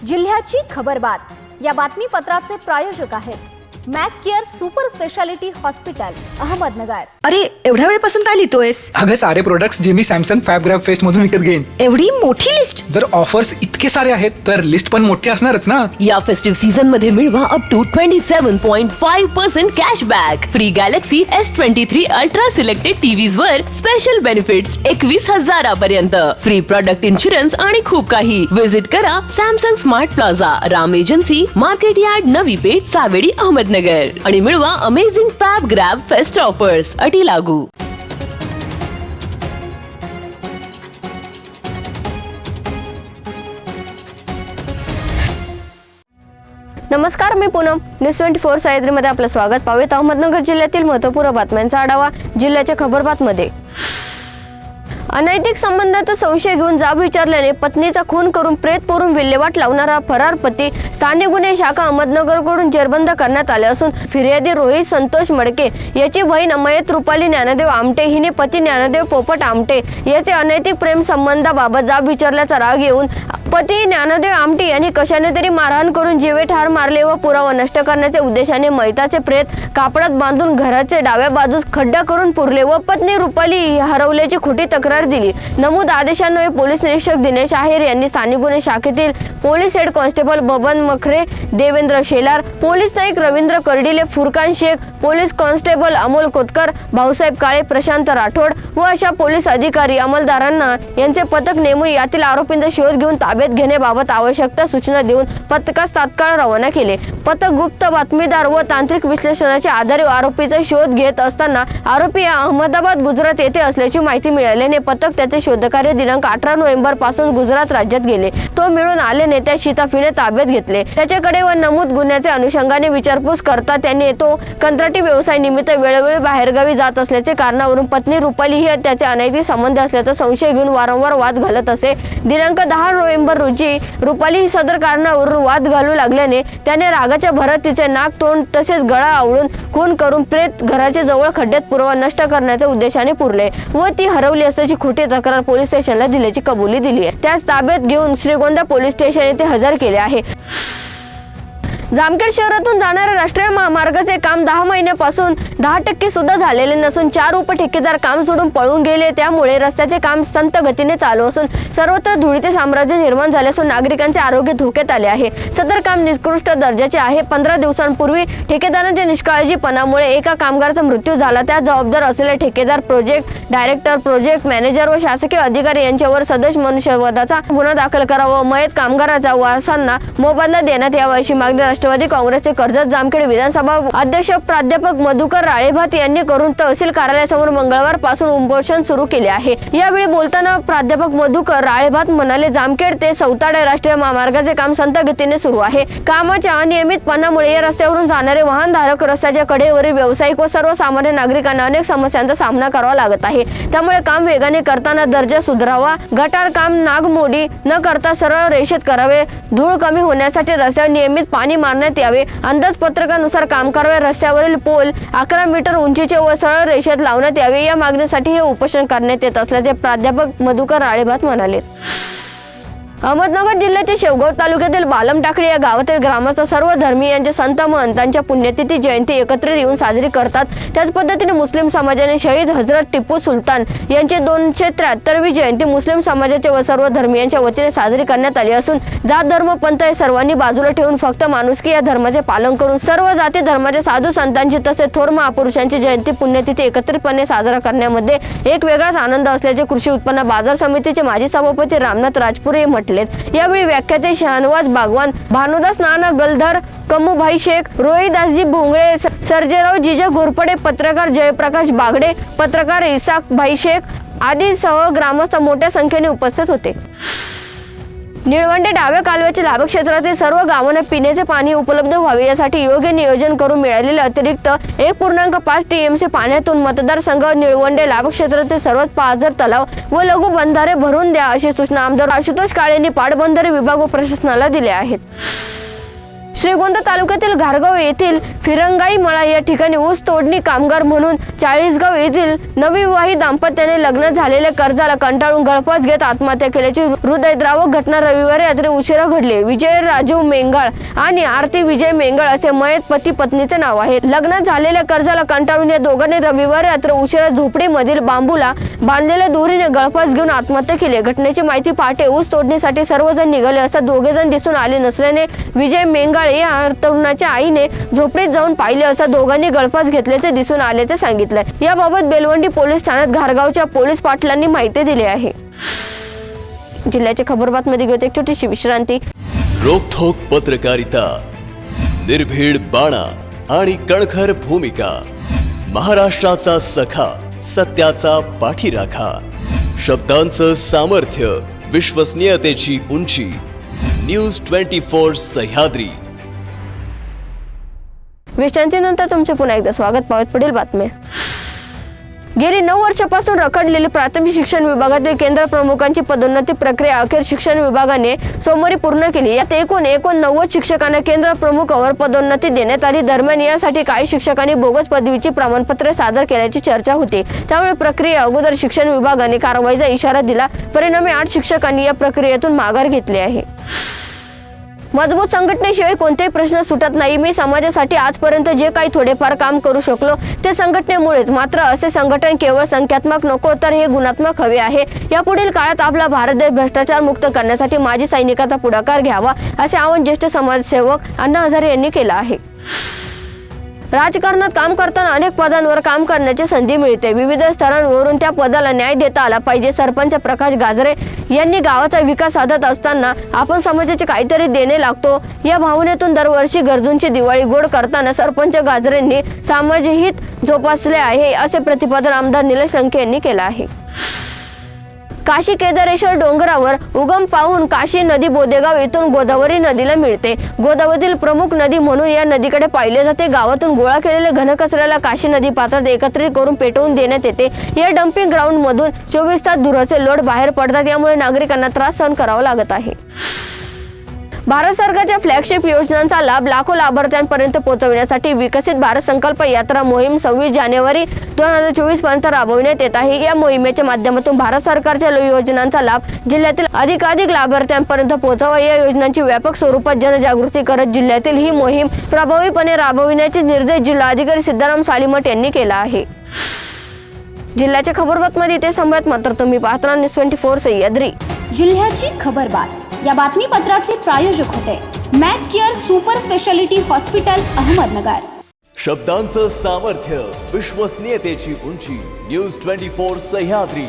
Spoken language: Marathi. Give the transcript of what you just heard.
जिल्ह्याची खबरबात या बातमीपत्राचे प्रायोजक आहेत Mac care super speciality hospital Ahmednagar. अरे एवढ्या वेळेपासून काय लिहितोयस? अगं सारे प्रोडक्ट्स जे मी सॅमसंग फॅबग्रॅब फेस्ट मधून विकत घेईन। एवढी मोठी लिस्ट? जर ऑफर्स इतके सारे आहेत तर लिस्ट पण मोठी असणारच ना। या फेस्टिव्ह सीझन मध्ये मिळवा up to 27.5% cashback, free Galaxy S23 ultra selected TVs वर स्पेशल बेनिफिट्स 21,000 पर्यंत, फ्री प्रोडक्ट इन्शुरन्स आणि खूप काही। विजिट करा Samsung smart plaza, Ram agency, market yard, Navi Peth, Savedi, Ahmednagar आणि मिळवा amazing fab grab fest offers, अटी लागू। नमस्कार, मी पूनम, न्यूज 24 सह्याद्रीमध्ये आपलं स्वागत। पाहूयात अहमदनगर जिल्ह्यातील महत्त्वपूर्ण बातम्यांचा आढावा जिल्ह्याच्या खबरबातमध्ये। अनैतिक संबंधाचा संशय घेऊन जाब विचारल्याने पत्नीचा खून करून प्रेत पुरून विल्हेवाट लावणारा फरार पती स्थानिक गुन्हे शाखा अहमदनगरकडून जेरबंद करण्यात आले असून फिर्यादी रोहित संतोष मडके याची बहीण मयत रुपाली ज्ञानदेव आमटे हिने पती ज्ञानदेव पोपट आमटे याचे अनैतिक प्रेम संबंधाबाबत जाब विचारल्याचा राग येऊन पती ज्ञानदेव आमटे यांनी कशाने तरी मारहाण करून जीवे ठार मारले व पुरावा नष्ट करण्याच्या उद्देशाने मयताचे प्रेत कापडात बांधून घराचे डाव्या बाजूस खड्डा करून पुरले व पत्नी रुपाली हरवल्याची खोटी तक्रार दिली। नमूद आदेशान्वये पोलीस निरीक्षक दिनेश आहेर यांनी स्थानिक गुन्हे शाखेतील police head constable Baban Makhare, Devendra Shelar, police नाईक रवींद्र कर्डिले, फुरकान शेख, पोलीस कॉन्स्टेबल अमोल कोतकर, भाऊसाहेब काळे, प्रशांत राठोड व अशा पोलीस अधिकारी अंमलदारांना यांचे पथक नेमून यातील आरोपींचा शोध घेऊन ताब्यात घेण्याबाबत आवश्यक सूचना देऊन पथकास तात्काळ रवाना केले। पथक गुप्त बातमीदार व तांत्रिक विश्लेषणाच्या आधारे आरोपीचा शोध घेत असताना आरोपी अहमदाबाद, गुजरात येथे असल्याची माहिती मिळाल्याने पथक त्याचे शोधकार्य दिनांक 18 नोव्हेंबर पासून गुजरात राज्यात गेले। तो मिळून आल्याने त्या शिताफीने ताब्यात घेतले। त्याच्याकडे व नमूद गुन्ह्याच्या अनुषंगाने विचारपूस करता त्यांनी तो कंत्राटी व्यवसाय निमित्त वेळोवेळी बाहेरगावी जात असल्याचे कारणावरून पत्नी रुपाली ही त्याचे अनैतिक संबंध असल्याचा संशय घेऊन वारंवार वाद घालत असे। दिनांक 10 नोव्हेंबर रोजी रुपाली ही सदर कारणावरून वाद घालू लागल्याने त्याने रागाच्या भरात तिचे नाक, तोंड तसेच गळा आवळून खून करून प्रेत घराच्या जवळ खड्ड्यात पुरावा नष्ट करण्याच्या उद्देशाने पुरले व ती हरवली असल्याची खोटी तक्रार पोलीस स्टेशनला दिल्याची कबुली दिली आहे। त्यास ताब्यात घेऊन श्रीगोंदा पोलीस स्टेशन येथे हजर केले आहे। जामखेड शहरातून जाणाऱ्या राष्ट्रीय महामार्गाचे काम 10 महिन्यापासून 10% सुद्धा झालेले नसून 4 उपठेकेदार काम सोडून पळून गेले। त्यामुळे रस्त्याचे काम संत गतीने चालू असून सर्वत्र धुळीचे साम्राज्य निर्माण झाले असून नागरिकांचे आरोग्य धोक्यात आले आहे। सदर काम निकृष्ट दर्जाचे आहे। 15 दिवसांपूर्वी ठेकेदारांच्या निष्काळजीपणामुळे एका कामगाराचा मृत्यू झाला। त्या जबाबदार असलेले ठेकेदार, प्रोजेक्ट डायरेक्टर, प्रोजेक्ट मॅनेजर व शासकीय अधिकारी यांच्यावर सदोष मनुष्यवधाचा गुन्हा दाखल करावा व मयत कामगाराच्या वारसांना मोबदला देण्यात यावा अशी मागणी राष्ट्रवादी काँग्रेसचे कर्जत जामखेड विधानसभा अध्यक्ष प्राध्यापक मधुकर राळेभात यांनी करून तहसील कार्यालयासमोर मंगळवार पासून उपोषण सुरू केले आहे। यावेळी बोलताना प्राध्यापक मधुकर राळेभात म्हणाले, जामखेड ते सौताडे राष्ट्रीय महामार्गाचे काम संत गतीने सुरू आहे। कामाच्या अनियमितपणामुळे या रस्त्यावरून जाणारे वाहनधारक, रस्त्याच्या कडेवरील व्यावसायिक व सर्वसामान्य नागरिकांना अनेक समस्यांचा सामना करावा लागत आहे। त्यामुळे काम वेगाने करताना दर्जा सुधारावा, गटार काम नागमोडी न करता सरळ रेषेत करावे, धूळ कमी होण्यासाठी रस्त्यावर नियमित पाणी मारण्यात यावे, अंदाजपत्रकानुसार काम करावे, रस्त्यावरील पोल 11 मीटर उंचीचे व सरळ रेषेत लावण्यात यावे या मागणीसाठी हे उपोषण करण्यात येत असल्याचे प्राध्यापक मधुकर राळेभात म्हणाले। अहमदनगर जिल्ह्याच्या शेवगाव तालुक्यातील बालम टाकळी या गावातील ग्रामस्थ सर्व धर्मीयांच्या संत महंतांच्या पुण्यतिथी जयंती एकत्रित येऊन साजरी करतात। त्याच पद्धतीने मुस्लिम समाजाने शहीद हजरत टिपू सुलतान यांची 273वी जयंती मुस्लिम समाजाच्या व सर्व धर्मीयांच्या वतीने साजरी करण्यात आली असून जात, धर्म, पंथ हे सर्वांनी बाजूला ठेवून फक्त माणुसकी या धर्माचे पालन करून सर्व जाती धर्माच्या साधू संतांची तसेच थोर महापुरुषांची जयंती पुण्यतिथी एकत्रितपणे साजरा करण्यामध्ये एक वेगळाच आनंद असल्याचे कृषी उत्पन्न बाजार समितीचे माजी सभापती रामनाथ राजपुरे म्हटले। यावेळी व्याख्याते शहानवाज बागवान, भानुदास नाना गलधर, कमूभाई शेख, रोहिदासजी भोंगळे, सर्जेराव जिजा घोरपडे, पत्रकार जयप्रकाश बागडे, पत्रकार इसाक भाई शेख आदी सह ग्रामस्थ मोठ्या संख्येने उपस्थित होते। निळवंडे डाव्या कालव्याच्या लाभक्षेत्रातील सर्व गावांना पिण्याचे पाणी उपलब्ध व्हावे यासाठी योग्य नियोजन करून मिळालेले अतिरिक्त 1.5 TMC पाण्यातून मतदारसंघ निळवंडे लाभक्षेत्रातील सर्व पाझर तलाव व लघु बंधारे भरून द्या अशी सूचना आमदार आशुतोष काळे यांनी पाटबंधारे विभाग व प्रशासनाला दिल्या आहेत। श्रीगोंदा तालुक्यातील घारगाव येथील फिरंगाई मळा या ठिकाणी ऊस तोडणी कामगार म्हणून चाळीसगाव येथील नवविवाहित दाम्पत्याने लग्न झालेल्या कर्जाला कंटाळून गळफास घेत आत्महत्या केल्याची हृदयद्रावक घटना रविवारी रात्री उशिरा घडली. विजय राजू मेंगाळ आणि आरती विजय मेंगाळ असे मयत पती पत्नीचे नाव आहे. लग्न झालेल्या कर्जाला कंटाळून या दोघांनी रविवारी रात्री उशिरा झोपडीमधील बांबूला बांधलेल्या दोरीने गळफास घेऊन आत्महत्या केली. घटनेची माहिती पहाटे ऊस तोडणीसाठी सर्वजण निघाले असता दोघेजण दिसून आले नसल्याने विजय मेंगाळ या तरुणाच्या आईने झोपडीत जाऊन पाहिले असता दोघांनी गळफास घेतल्याचे दिसून आल्याचे सांगितले. याबाबत बेलवंडी पोलीस ठाण्यात घारगावच्या पोलीस पाटलांनी माहिती दिली आहे. जिल्ह्याच्या खबर बातमीमध्ये घेऊन एक छोटीशी विश्रांती. रोखोक पत्रकारिता, निर्भीड बाणा आणि कणखर भूमिका, महाराष्ट्राचा सखा, सत्याचा पाठीराखा, शब्दांचं सामर्थ्य, विश्वसनीयतेची उंची. न्यूज 24 सह्याद्री. विश्रांतीनंतर तुमचे पुन्हा एकदा स्वागत. पाहत पुढील बातमी. गेली 9 वर्षापासून रखडलेली प्राथमिक शिक्षण विभागातील केंद्र प्रमुखांची पदोन्नती प्रक्रिया अखेर शिक्षण विभागाने सोमवारी पूर्ण केली. यात एकूण 90 शिक्षकांना केंद्र प्रमुखावर पदोन्नती देण्यात आली. दरम्यान यासाठी काही शिक्षकांनी बोगस पदवीची प्रमाणपत्रे सादर केल्याची चर्चा होती. त्यामुळे प्रक्रिया अगोदर शिक्षण विभागाने कारवाईचा इशारा दिला. परिणामी 8 शिक्षकांनी या प्रक्रियेतून माघार घेतली आहे. मजबूत संघटनेशिवाय कोणतेही प्रश्न सुटत नाही. मी समाजासाठी आजपर्यंत जे काही थोडेफार काम करू शकलो ते संघटनेमुळेच. मात्र असे संघटन केवळ संख्यात्मक नको तर हे गुणात्मक हवे आहे. यापुढील काळात आपला भारत देश भ्रष्टाचार मुक्त करण्यासाठी माजी सैनिकांचा पुढाकार घ्यावा असे आवाहन ज्येष्ठ समाजसेवक अण्णा हजारे यांनी केलं आहे. राजकारणात काम करताना अनेक पदांवर काम करण्याची संधी मिळते. विविध स्तरांवरून त्या पदाला न्याय देता आला पाहिजे. सरपंच प्रकाश गाजरे यांनी गावाचा विकास साधत असताना आपण समाजाचे काहीतरी देणे लागतो या भावनेतून दरवर्षी गरजूंची दिवाळी गोड करताना सरपंच गाजरेंनी समाजहित जोपासले आहे असे प्रतिपादन आमदार निलेश लंके यांनी केलं आहे. काशी केदारेश्वर डोंगरावर उगम पाहून काशी नदी बोदेगाव येथून गोदावरी नदीला मिळते. गोदावरीतील प्रमुख नदी म्हणून या नदीकडे पाहिले जाते. गावातून गोळा केलेल्या घनकचऱ्याला काशी नदी पात्रात एकत्रित करून पेटवून देण्यात येते. या डम्पिंग ग्राउंड मधून 24 तास धुराचे लोट बाहेर पडतात. यामुळे नागरिकांना त्रास सहन करावा लागत आहे. भारत सरकारच्या फ्लॅगशिप योजनांचा लाभ लाखो लाभार्थ्यांपर्यंत पोहोचविण्यासाठी विकसित भारत संकल्प यात्रा मोहीम 26 जानेवारी 2024 पर्यंत राबविण्यात येत आहे. या मोहिमेच्या माध्यमातून भारत सरकारच्या योजनांचा लाभ जिल्ह्यातील अधिकाधिक लाभार्थ्यांपर्यंत पोहोचावा. या योजनांची व्यापक स्वरूपात जनजागृती करत जिल्ह्यातील ही मोहीम प्रभावीपणे राबविण्याचे निर्देश जिल्हाधिकारी सिद्धाराम सालीमठ यांनी केला आहे. जिल्ह्याच्या खबरबातमध्ये ते संवाद मात्र तुम्ही पाहता न्यूज 24 सह्याद्री. जिल्ह्याची खबरबात या बातमीपत्राचे प्रायोजक होते Mac care super speciality hospital Ahmednagar. शब्दांचं सामर्थ्य, विश्वसनीयतेची उंची. न्यूज 24 सह्याद्री.